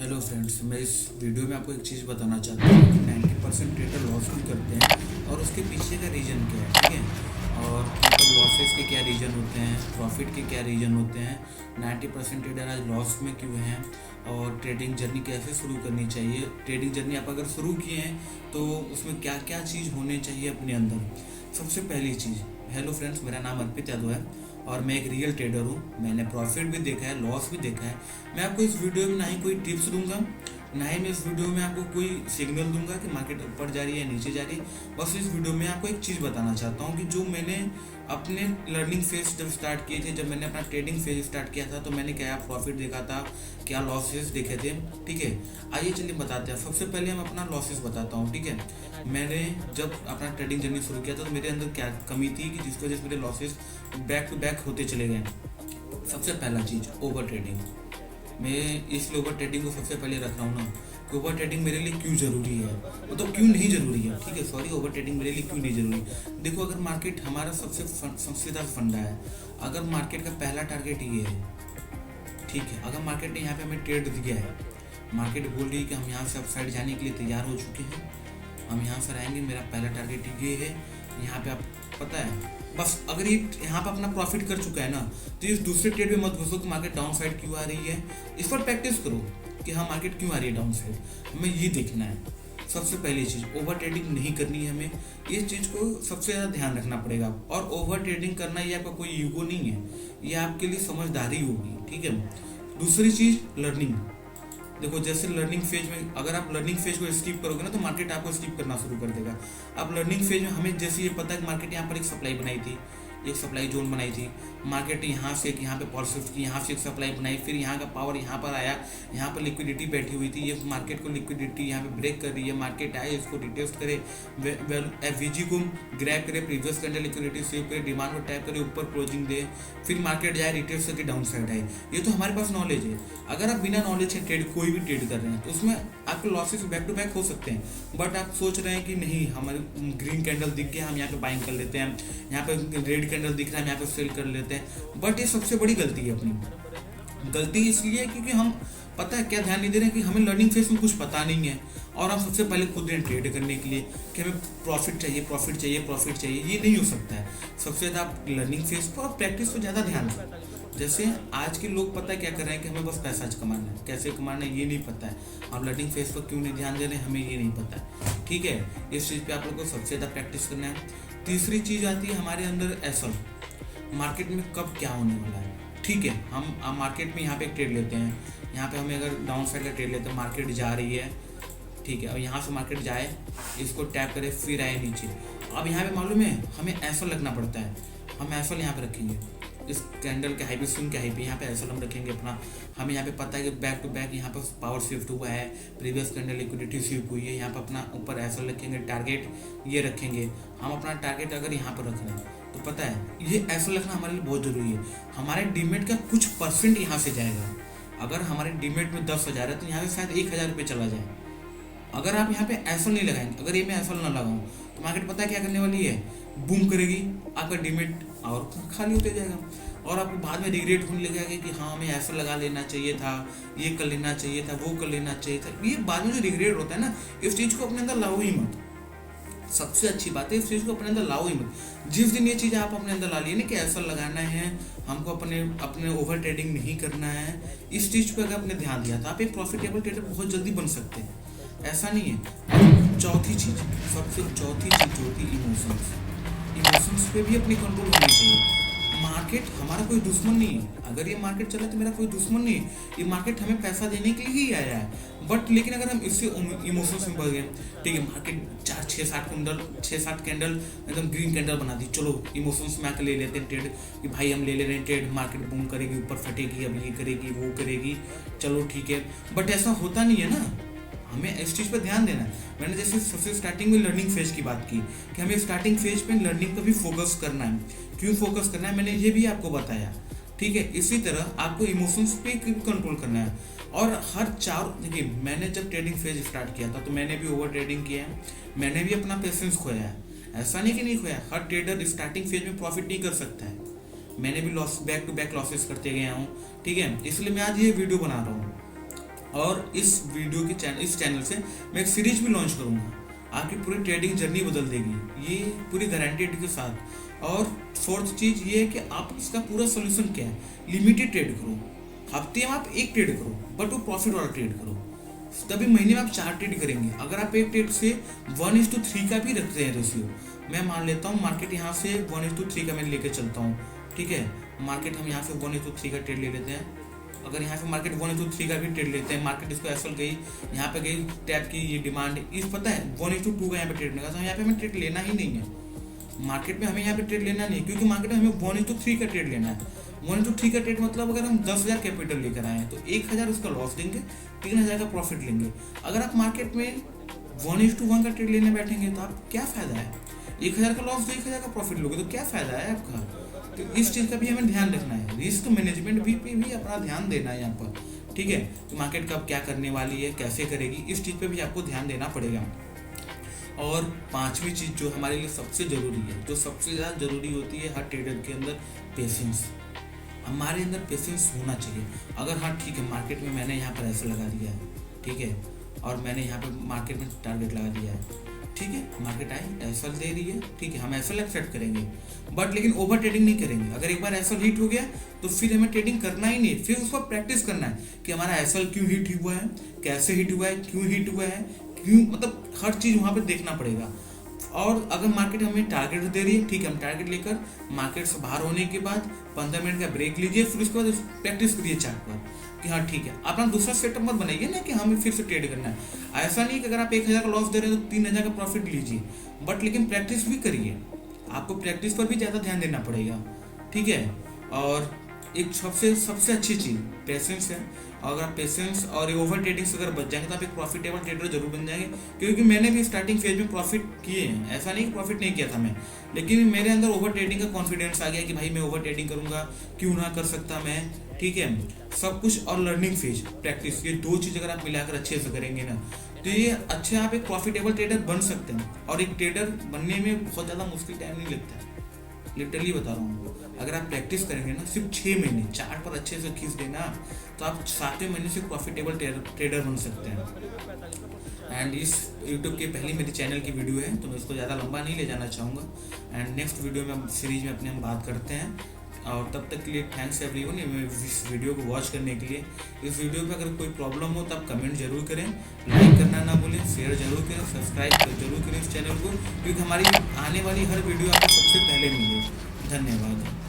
Hello friends, मैं इस video में आपको एक चीज़ बताना चाहता हूँ कि 90% ट्रेडर लॉस भी करते हैं और उसके पीछे का रीज़न क्या है। ठीक है, और मतलब लॉसेस के क्या रीज़न होते हैं, प्रॉफिट के क्या रीज़न होते हैं, 90% ट्रेडर आज लॉस में क्यों हैं और ट्रेडिंग जर्नी कैसे शुरू करनी चाहिए। ट्रेडिंग जर्नी आप अगर शुरू किए हैं तो उसमें क्या क्या चीज़ होने चाहिए अपने अंदर। सबसे पहली चीज़, हेलो फ्रेंड्स, मेरा नाम अर्पित यादव है और मैं एक रियल ट्रेडर हूँ। मैंने प्रॉफिट भी देखा है, लॉस भी देखा है। मैं आपको इस वीडियो में ना ही कोई टिप्स दूंगा, ना ही मैं इस वीडियो में आपको कोई सिग्नल दूंगा कि मार्केट ऊपर जा रही है नीचे जा रही है। बस इस वीडियो में आपको एक चीज़ बताना चाहता हूँ कि जो मैंने अपने लर्निंग फेज जब स्टार्ट किए थे, जब मैंने अपना ट्रेडिंग फेज स्टार्ट किया था, तो मैंने क्या प्रॉफिट देखा था, क्या लॉसेस देखे थे। ठीक है, आइए चलिए बताते हैं। सबसे पहले हम अपना लॉसेस बताता हूँ। ठीक है, मैंने जब अपना ट्रेडिंग जर्नी शुरू किया था तो मेरे अंदर क्या कमी थी कि जिसकी वजह से मेरे लॉसेस बैक टू बैक होते चले गए। सबसे पहला चीज़, ओवर ट्रेडिंग। मैं इसलिए ओवर ट्रेडिंग को सबसे पहले रख रहा हूँ ना कि ओवर ट्रेडिंग मेरे लिए क्यों ज़रूरी है, मतलब क्यों नहीं ज़रूरी है। ठीक है, सॉरी, ओवर ट्रेडिंग मेरे लिए क्यों नहीं ज़रूरी। देखो, अगर मार्केट हमारा सबसे ज़्यादा फंडा है, अगर मार्केट का पहला टारगेट ये है, ठीक है, अगर मार्केट ने यहाँ पे हमें ट्रेड दिया है, मार्केट बोल रही है कि हम यहाँ से अपसाइड जाने के लिए तैयार हो चुके हैं, हम यहाँ से रहेंगे, मेरा पहला टारगेट ये है, यहाँ पे आप पता है। बस अगर ये यहाँ पे अपना प्रॉफिट कर चुका है ना, तो इस दूसरे ट्रेड में मत घुसो कि मार्केट डाउन साइड क्यों आ रही है। इस पर प्रैक्टिस करो कि हाँ मार्केट क्यों आ रही है डाउन साइड, हमें ये देखना है। सबसे पहली चीज़, ओवर ट्रेडिंग नहीं करनी है हमें। इस चीज़ को सबसे ज़्यादा ध्यान रखना पड़ेगा। और ओवर ट्रेडिंग करना ये आपका कोई ईगो नहीं है, ये आपके लिए समझदारी होगी। ठीक है, दूसरी चीज़, लर्निंग। देखो, जैसे लर्निंग फेज में अगर आप लर्निंग फेज को स्किप करोगे ना तो मार्केट आपको स्किप करना शुरू कर देगा। अब लर्निंग फेज में हमें जैसे ये पता है कि मार्केट यहाँ पर एक सप्लाई बनाई थी, एक सप्लाई जोन बनाई थी, मार्केट यहाँ से यहाँ पे पावर शिफ्ट की, यहाँ से एक सप्लाई बनाई, फिर यहाँ का पावर यहाँ पर आया, यहाँ पर लिक्विडिटी बैठी हुई थी, ये मार्केट को लिक्विडिटी यहाँ पे ब्रेक कर रही है, मार्केट आए, इसको रिटेस्ट करे, एफवीजी को ग्रैब करे, प्रीवियस कैंडल लिक्विडिटी सेव करे, डिमांड को टैप करे, ऊपर क्लोजिंग दे, फिर मार्केट जाए, रिटेस्ट करके डाउन साइड आए। ये तो हमारे पास नॉलेज है। अगर आप बिना नॉलेज के ट्रेड कोई भी ट्रेड कर रहे हैं तो उसमें आपके लॉसेस बैक टू बैक हो सकते हैं। बट आप सोच रहे हैं कि नहीं, हमारे ग्रीन कैंडल दिख गया, हम यहाँ पे बाइंग कर लेते हैं, यहाँ पे रेड कैंडल दिख रहा है, हम यहाँ पे सेल कर लेते हैं। बट ये सबसे बड़ी गलती है अपनी। गलती इसलिए है क्योंकि हम पता है क्या ध्यान नहीं दे रहे हैं कि हमें लर्निंग फेज में कुछ पता नहीं है और हम सबसे पहले खुद ने ट्रेड करने के लिए कि हमें प्रॉफिट चाहिए, प्रॉफिट चाहिए, प्रॉफिट चाहिए, ये नहीं हो सकता है। सबसे ज़्यादा आप लर्निंग फेज पर और प्रैक्टिस पर ज़्यादा ध्यान दें। जैसे आज के लोग पता है क्या कर रहे हैं कि हमें बस पैसा कमाना है, कैसे कमाना है ये नहीं पता है। आप लर्निंग फेज पर क्यों नहीं ध्यान दे रहे हैं, हमें ये नहीं पता है। ठीक है, इस चीज़ पे आप लोग को सबसे ज़्यादा प्रैक्टिस करना है। तीसरी चीज़ आती है हमारे अंदर एसल, मार्केट में कब क्या होने वाला है। ठीक है, हम मार्केट में यहाँ पे एक ट्रेड लेते हैं, यहाँ पे हमें अगर डाउन साइड का ट्रेड लेते हैं, मार्केट जा रही है, ठीक है, और यहाँ से मार्केट जाए, इसको टैप करे, फिर आए नीचे। अब यहाँ पे मालूम है हमें ऐसा लगना पड़ता है, हम ऐसा यहाँ पे रखेंगे, इस कैंडल के हाई पे, स्विंग के हाई पे, यहाँ पे ऐसा हम रखेंगे अपना। हमें यहाँ पे पता है कि बैक टू बैक यहाँ पर पावर शिफ्ट हुआ है, प्रीवियस कैंडल लिक्विडिटी शिफ्ट हुई है, यहाँ पे अपना ऊपर ऐसा रखेंगे, टारगेट ये रखेंगे। हम अपना टारगेट अगर यहाँ पर रख रहे हैं तो पता है ये ऐसा रखना हमारे लिए बहुत ज़रूरी है। हमारे डीमेट का कुछ परसेंट यहाँ से जाएगा। अगर हमारे डीमेट में 10,000 है तो यहाँ से शायद 1,000 रुपये चला जाए। अगर आप यहाँ पे ऐसा नहीं लगाएंगे, अगर ये मैं ऐसा ना लगाऊं तो मार्केट पता है क्या करने वाली है, बूम करेगी, आपका डिमेट और खाली होते जाएगा और आपको बाद में रिग्रेट होने लगेगा कि हाँ हमें ऐसा लगा लेना चाहिए था, ये कर लेना चाहिए था, वो कर लेना चाहिए था। ये बाद में जो रिग्रेट होता है ना, इस चीज़ को अपने अंदर लाओ ही मत। सबसे अच्छी बात है, इस चीज़ को अपने अंदर लाओ ही मत। जिस दिन ये चीज़ आप अपने अंदर ला लिए ना कि ऐसा लगाना है, हमको अपने ओवर ट्रेडिंग नहीं करना है, इस चीज़ पर अगर आपने ध्यान दिया तो आप एक प्रॉफिटेबल ट्रेडर बहुत जल्दी बन सकते हैं। ऐसा नहीं है। चौथी चीज़, सबसे चौथी चीज़ जो होती है इमोशंस। इमोशंस पे भी अपनी कंट्रोल होनी चाहिए। मार्केट हमारा कोई दुश्मन नहीं है। अगर ये मार्केट चला तो मेरा कोई दुश्मन नहीं है, ये मार्केट हमें पैसा देने के लिए ही आया है। बट लेकिन अगर हम इससे इमोशंस में बढ़ गए, ठीक है, मार्केट 6-7 कैंडल एकदम ग्रीन कैंडल बना दी, चलो इमोशंस में आकर ले लेते हैं ट्रेड कि भाई हम ले ले रहे हैं ट्रेड, मार्केट बूम करेगी, ऊपर फटेगी, अब ये करेगी, वो करेगी, चलो ठीक है। बट ऐसा होता नहीं है ना, हमें इस चीज़ पर ध्यान देना है। मैंने जैसे सबसे स्टार्टिंग में लर्निंग फेज की बात की कि हमें स्टार्टिंग फेज पे लर्निंग पर भी फोकस करना है। क्यों फोकस करना है, मैंने ये भी आपको बताया। ठीक है, इसी तरह आपको इमोशंस पे कंट्रोल करना है। और हर चार, देखिए मैंने जब ट्रेडिंग फेज स्टार्ट किया था तो मैंने भी ओवर ट्रेडिंग किया है, मैंने भी अपना पेशेंस खोया है, ऐसा नहीं कि नहीं खोया। हर ट्रेडर स्टार्टिंग फेज में प्रॉफिट नहीं कर सकता है, मैंने भी loss back to back losses करते गया हूँ। ठीक है, इसलिए मैं आज ये वीडियो बना रहा हूँ। और इस चैनल से मैं एक सीरीज भी लॉन्च करूँगा, आपकी पूरी ट्रेडिंग जर्नी बदल देगी, ये पूरी गारंटेड के साथ। और फोर्थ चीज़ ये है कि आप इसका पूरा सोल्यूशन क्या है, लिमिटेड ट्रेड करो, हफ्ते में आप एक ट्रेड करो, बट वो प्रॉफिट वाला ट्रेड करो, तभी महीने में आप 4 ट्रेड करेंगे। अगर आप एक ट्रेड से 1:3 का भी रखते हैं रेशियो, मैं मान लेता हूँ मार्केट यहाँ से 1:3 का मैं लेके चलता हूँ, ठीक है, मार्केट हम यहाँ से 1:3 का ट्रेड ले लेते हैं। अगर यहाँ से मार्केट 1:3 का भी ट्रेड लेते हैं, मार्केट इसको एसएल गई, यहाँ पे गई टैप की ये डिमांड, इस पता है 1:2 का यहाँ पे ट्रेड लेगा, तो यहाँ पे हमें ट्रेड लेना ही नहीं है। मार्केट में हमें यहाँ पे ट्रेड लेना नहीं, क्योंकि मार्केट में हमें 1:3 का ट्रेड लेना है। 1:3 का ट्रेड मतलब अगर हम 10,000 कैपिटल लेकर आए हैं तो 1,000 उसका लॉस देंगे, 3,000 का प्रॉफिट लेंगे। अगर आप मार्केट में 1:1 का ट्रेड लेने बैठेंगे तो आप क्या फायदा है, 1,000 का लॉस, 1,000 का प्रॉफिट लोगे तो क्या फायदा है आपका। तो इस चीज़ का भी हमें ध्यान रखना है, रिस्क मैनेजमेंट भी अपना ध्यान देना है यहाँ पर, ठीक है। तो मार्केट कब क्या करने वाली है, कैसे करेगी, इस चीज़ पे भी आपको ध्यान देना पड़ेगा। और पांचवी चीज़ जो हमारे लिए सबसे ज़रूरी है, जो सबसे ज़्यादा ज़रूरी होती है हर ट्रेडर के अंदर, पेशेंस। हमारे अंदर पेशेंस होना चाहिए। अगर हाँ ठीक है, मार्केट में मैंने यहाँ पर ऐसा लगा दिया है, ठीक है, और मैंने यहाँ पर मार्केट में टारगेट लगा दिया है, ठीक है, मार्केट आई एसएल दे रही है, ठीक है, हम एसएल एक्सेप्ट करेंगे, बट लेकिन ओवर ट्रेडिंग नहीं करेंगे। अगर एक बार एसएल हिट हो गया तो फिर हमें ट्रेडिंग करना ही नहीं, फिर उसको प्रैक्टिस करना है कि हमारा एसएल क्यों हिट हुआ है, कैसे हिट हुआ है, क्यों हिट हुआ है, क्यों, मतलब हर चीज़ वहाँ पर देखना पड़ेगा। और अगर मार्केट हमें टारगेट दे रही है, ठीक है, हम टारगेट लेकर मार्केट से बाहर होने के बाद 15 मिनट का ब्रेक लीजिए, फिर उसके बाद प्रैक्टिस करिए चार्ट पर कि हाँ ठीक है। अपना दूसरा सेटअप मत बनाइए ना कि हमें फिर से ट्रेड करना है। ऐसा नहीं कि अगर आप 1,000 का लॉस दे रहे हैं तो 3,000 का प्रॉफिट लीजिए, बट लेकिन प्रैक्टिस भी करिए, आपको प्रैक्टिस पर भी ज़्यादा ध्यान देना पड़ेगा, ठीक है। और एक सबसे अच्छी चीज़ पेशेंस है। अगर आप पेशेंस और ओवर ट्रेडिंग से अगर बच जाएंगे तो आप एक प्रॉफिटेबल ट्रेडर जरूर बन जाएंगे। क्योंकि मैंने भी स्टार्टिंग फेज में प्रॉफिट किए हैं, ऐसा नहीं कि प्रॉफिट नहीं किया था मैं, लेकिन मेरे अंदर ओवर ट्रेडिंग का कॉन्फिडेंस आ गया कि भाई मैं ओवर ट्रेडिंग करूंगा, क्यों ना कर सकता मैं, ठीक है, सब कुछ। और लर्निंग फेज, प्रैक्टिस, ये 2 चीज़ अगर आप मिलाकर अच्छे से करेंगे ना तो ये अच्छे आप एक प्रॉफिटेबल ट्रेडर बन सकते हैं। और एक ट्रेडर बनने में बहुत ज़्यादा मुश्किल टाइम नहीं लगता है, लिटरली बता रहा हूँ। अगर आप प्रैक्टिस करेंगे ना, सिर्फ 6 महीने चार्ट पर अच्छे से खींच देना, तो आप 7वें महीने से प्रॉफिटेबल ट्रेडर बन सकते हैं। एंड इस यूट्यूब की पहली मेरी चैनल की वीडियो है, तो मैं इसको ज़्यादा लंबा नहीं ले जाना चाहूँगा। एंड नेक्स्ट वीडियो में हम सीरीज में अपने हम बात करते हैं। और तब तक के लिए थैंक्स एवरीवन इस वीडियो को वॉच करने के लिए। इस वीडियो पे अगर कोई प्रॉब्लम हो तो आप कमेंट जरूर करें, लाइक करना ना भूलें, शेयर जरूर करें, सब्सक्राइब जरूर करें इस चैनल को, क्योंकि हमारी आने वाली हर वीडियो आपको सबसे पहले मिले। धन्यवाद।